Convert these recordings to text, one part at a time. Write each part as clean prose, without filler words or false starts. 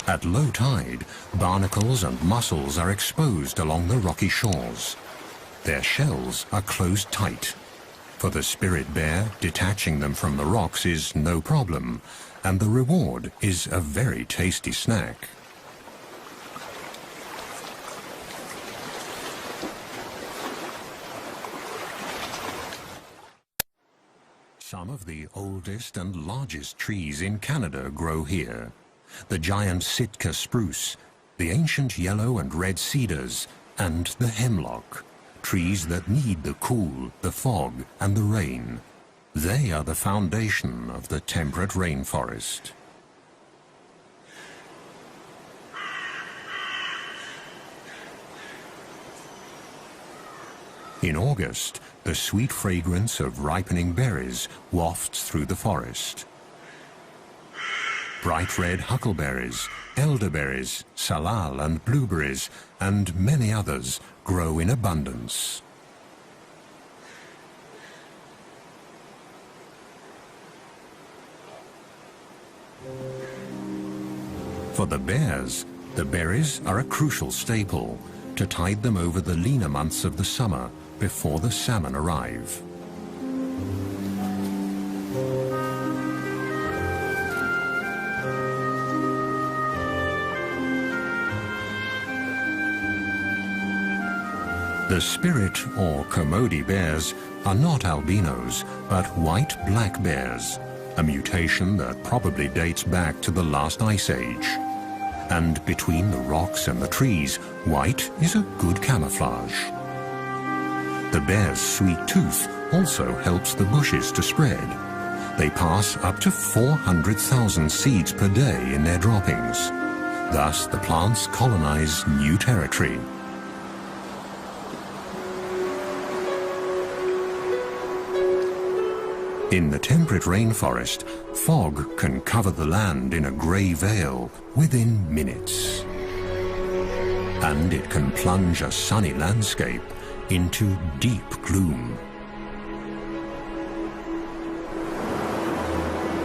At low tide, barnacles and mussels are exposed along the rocky shores. Their shells are closed tight. For the spirit bear, detaching them from the rocks is no problem, and the reward is a very tasty snack. Some of the oldest and largest trees in Canada grow here. The giant Sitka spruce, the ancient yellow and red cedars, and the hemlock, trees that need the cool, the fog, and the rain. They are the foundation of the temperate rainforest. In August, the sweet fragrance of ripening berries wafts through the forest. Bright red huckleberries, elderberries, salal and blueberries, and many others grow in abundance. For the bears, the berries are a crucial staple to tide them over the leaner months of the summer before the salmon arrive. The spirit or Commodie bears are not albinos, but white black bears, a mutation that probably dates back to the last ice age. And between the rocks and the trees, white is a good camouflage. The bear's sweet tooth also helps the bushes to spread. They pass up to 400,000 seeds per day in their droppings. Thus, the plants colonize new territory. In the temperate rainforest, fog can cover the land in a grey veil within minutes. And it can plunge a sunny landscape into deep gloom.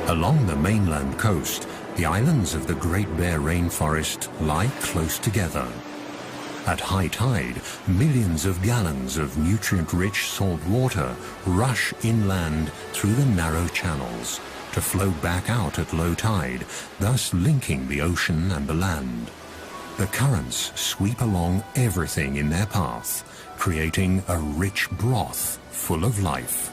Along the mainland coast, the islands of the Great Bear Rainforest lie close together. At high tide, millions of gallons of nutrient-rich salt water rush inland through the narrow channels to flow back out at low tide, thus linking the ocean and the land. The currents sweep along everything in their path, creating a rich broth full of life.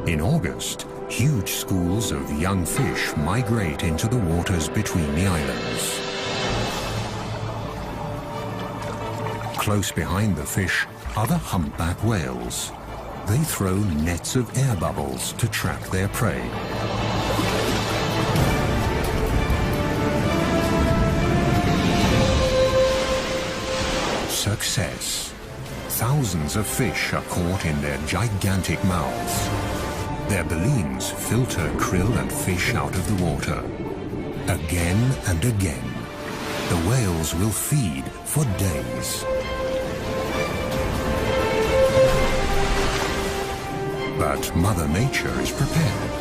In August, huge schools of young fish migrate into the waters between the islands. Close behind the fish are the humpback whales. They throw nets of air bubbles to trap their prey. Success. Thousands of fish are caught in their gigantic mouths. Their balloons filter krill and fish out of the water. Again and again, the whales will feed for days. But Mother Nature is prepared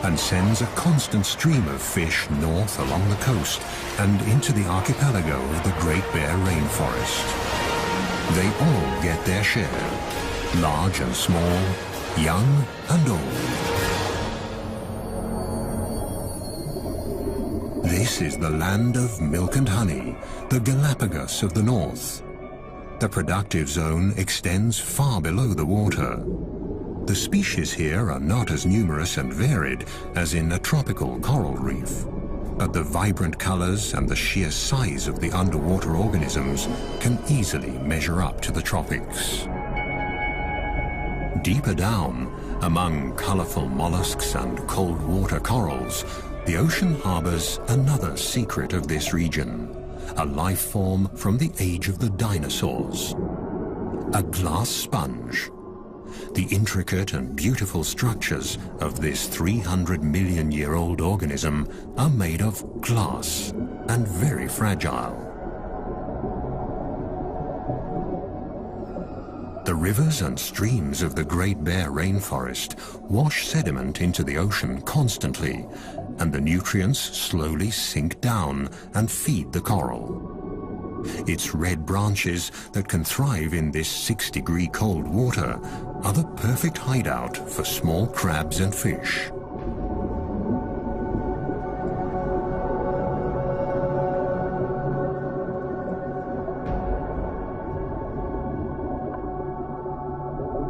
and sends a constant stream of fish north along the coast and into the archipelago of the Great Bear Rainforest. They all get their share, large and small, young and old. This is the land of milk and honey, the Galapagos of the north. The productive zone extends far below the water. The species here are not as numerous and varied as in a tropical coral reef, but the vibrant colors and the sheer size of the underwater organisms can easily measure up to the tropics. Deeper down, among colorful mollusks and cold water corals, the ocean harbors another secret of this region, a life form from the age of the dinosaurs. A glass sponge. The intricate and beautiful structures of this 300-million-year-old organism are made of glass and very fragile. The rivers and streams of the Great Bear Rainforest wash sediment into the ocean constantly, and the nutrients slowly sink down and feed the coral. Its red branches that can thrive in this 6-degree cold water are the perfect hideout for small crabs and fish.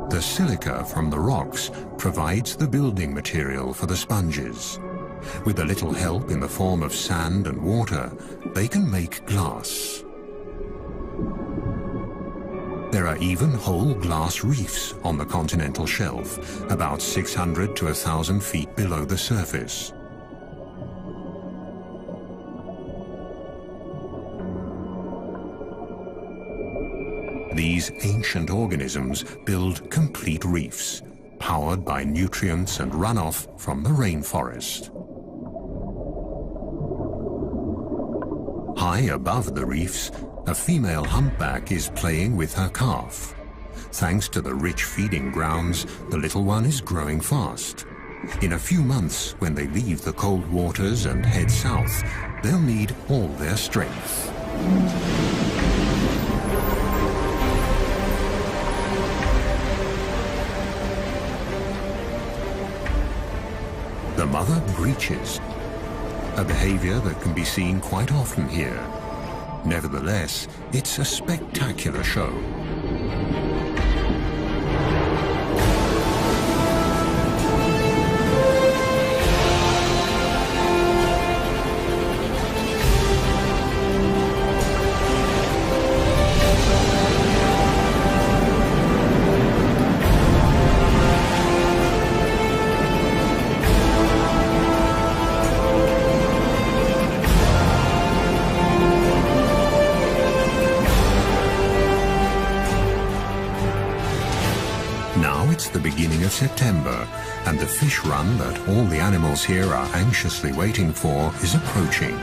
The silica from the rocks provides the building material for the sponges. With a little help in the form of sand and water, they can make glass. There are even whole glass reefs on the continental shelf, about 600 to 1,000 feet below the surface. These ancient organisms build complete reefs, powered by nutrients and runoff from the rainforest. High above the reefs, a female humpback is playing with her calf. Thanks to the rich feeding grounds, the little one is growing fast. In a few months, when they leave the cold waters and head south, they'll need all their strength. The mother breaches, a behavior that can be seen quite often here. Nevertheless, it's a spectacular show. The beginning of September, and the fish run that all the animals here are anxiously waiting for is approaching.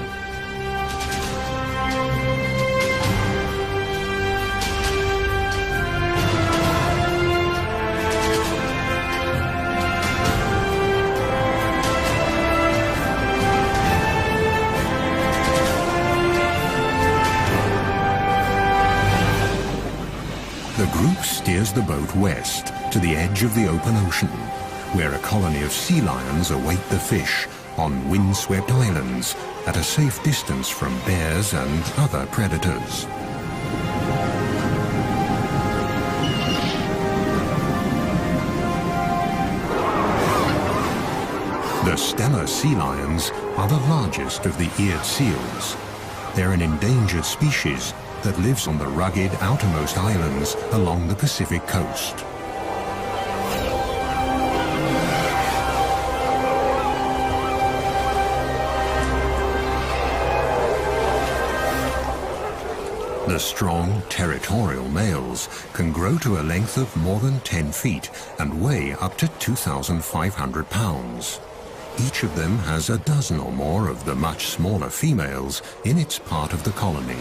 The group steers the boat west to the edge of the open ocean, where a colony of sea lions await the fish on windswept islands at a safe distance from bears and other predators. The Steller sea lions are the largest of the eared seals. They're an endangered species that lives on the rugged outermost islands along the Pacific coast. The strong, territorial males can grow to a length of more than 10 feet and weigh up to 2,500 pounds. Each of them has a dozen or more of the much smaller females in its part of the colony.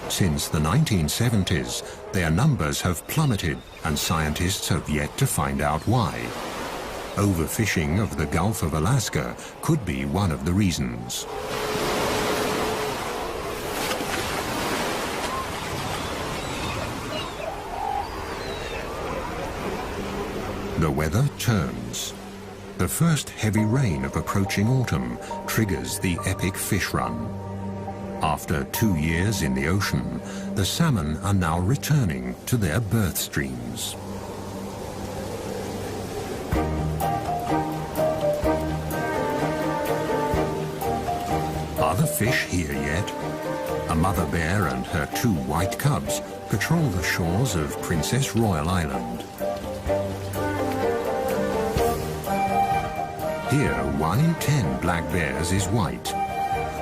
Since the 1970s, their numbers have plummeted, and scientists have yet to find out why. Overfishing of the Gulf of Alaska could be one of the reasons. The weather turns. The first heavy rain of approaching autumn triggers the epic fish run. After 2 years in the ocean, the salmon are now returning to their birth streams. Are the fish here yet? A mother bear and her 2 white cubs patrol the shores of Princess Royal Island. Here, 1 in 10 black bears is white.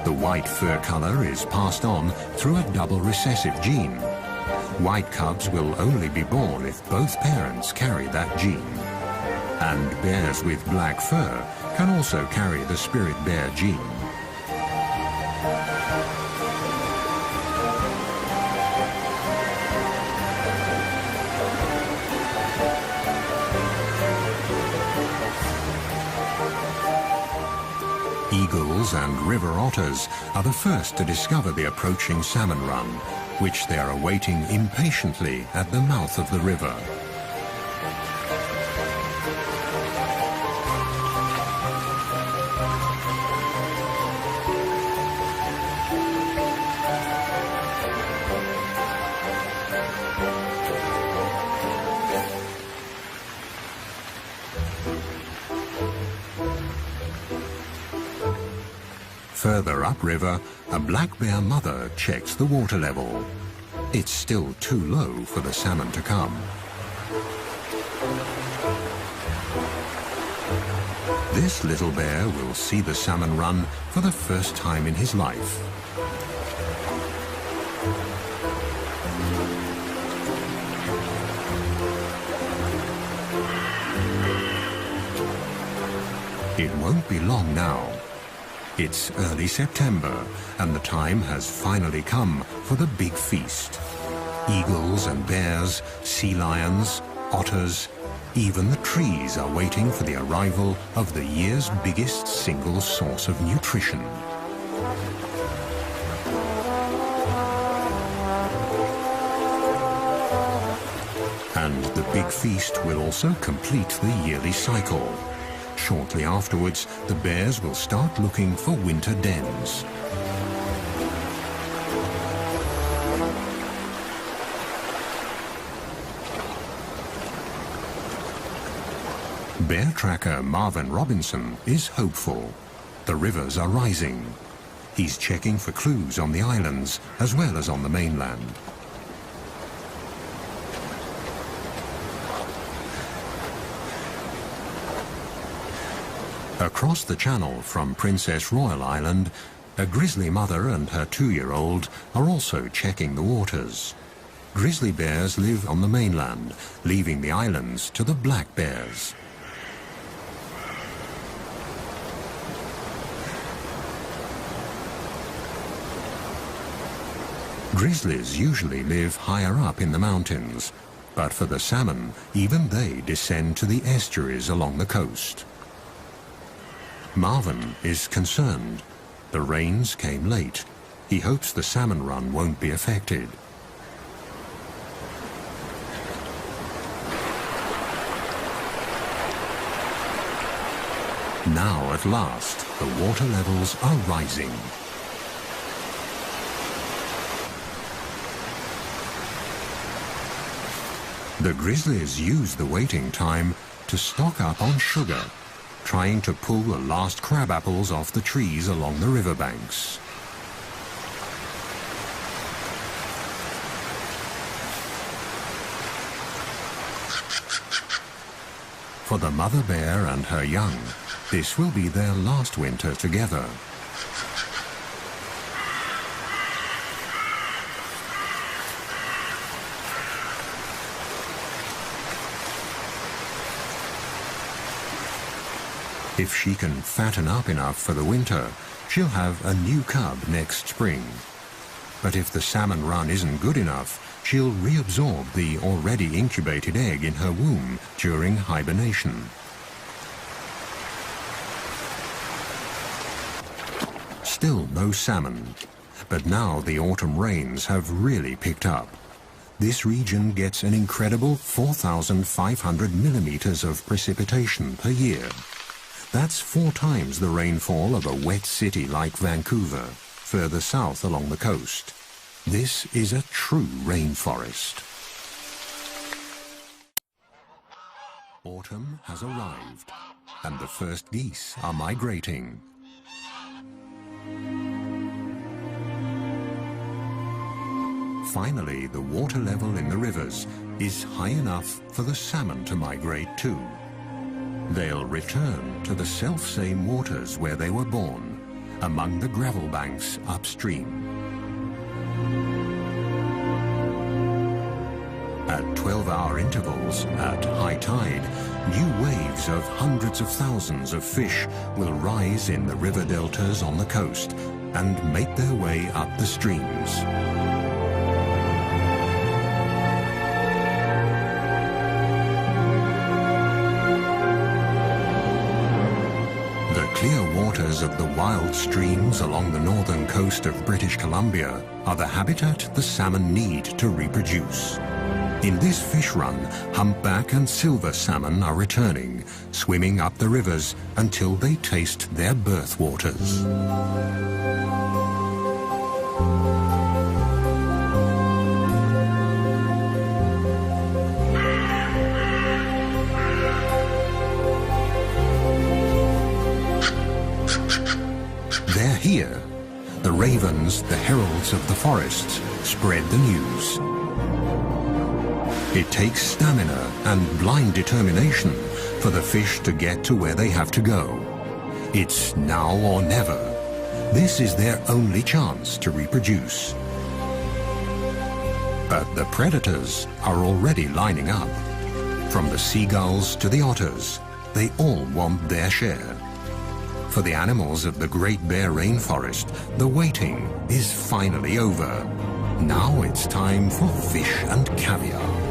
The white fur color is passed on through a double recessive gene. White cubs will only be born if both parents carry that gene. And bears with black fur can also carry the spirit bear gene. Eagles and river otters are the first to discover the approaching salmon run, which they are awaiting impatiently at the mouth of the river. Further upriver, a black bear mother checks the water level. It's still too low for the salmon to come. This little bear will see the salmon run for the first time in his life. It won't be long now. It's early September, and the time has finally come for the big feast. Eagles and bears, sea lions, otters, even the trees are waiting for the arrival of the year's biggest single source of nutrition. And the big feast will also complete the yearly cycle. Shortly afterwards, the bears will start looking for winter dens. Bear tracker Marvin Robinson is hopeful. The rivers are rising. He's checking for clues on the islands as well as on the mainland. Across the channel from Princess Royal Island, a grizzly mother and her 2-year-old are also checking the waters. Grizzly bears live on the mainland, leaving the islands to the black bears. Grizzlies usually live higher up in the mountains, but for the salmon, even they descend to the estuaries along the coast. Marvin is concerned. The rains came late. He hopes the salmon run won't be affected. Now, at last, the water levels are rising. The grizzlies use the waiting time to stock up on sugar, trying to pull the last crab apples off the trees along the riverbanks. For the mother bear and her young, this will be their last winter together. If she can fatten up enough for the winter, she'll have a new cub next spring. But if the salmon run isn't good enough, she'll reabsorb the already incubated egg in her womb during hibernation. Still no salmon, but now the autumn rains have really picked up. This region gets an incredible 4,500 millimeters of precipitation per year. That's 4 times the rainfall of a wet city like Vancouver, further south along the coast. This is a true rainforest. Autumn has arrived, and the first geese are migrating. Finally, the water level in the rivers is high enough for the salmon to migrate too. They'll return to the self-same waters where they were born, among the gravel banks upstream. At 12-hour intervals, at high tide, new waves of hundreds of thousands of fish will rise in the river deltas on the coast and make their way up the streams. The clear waters of the wild streams along the northern coast of British Columbia are the habitat the salmon need to reproduce. In this fish run, humpback and silver salmon are returning, swimming up the rivers until they taste their birth waters. They're here. The ravens, the heralds of the forests, spread the news. It takes stamina and blind determination for the fish to get to where they have to go. It's now or never. This is their only chance to reproduce. But the predators are already lining up. From the seagulls to the otters, they all want their share. For the animals of the Great Bear Rainforest, the waiting is finally over. Now it's time for fish and caviar.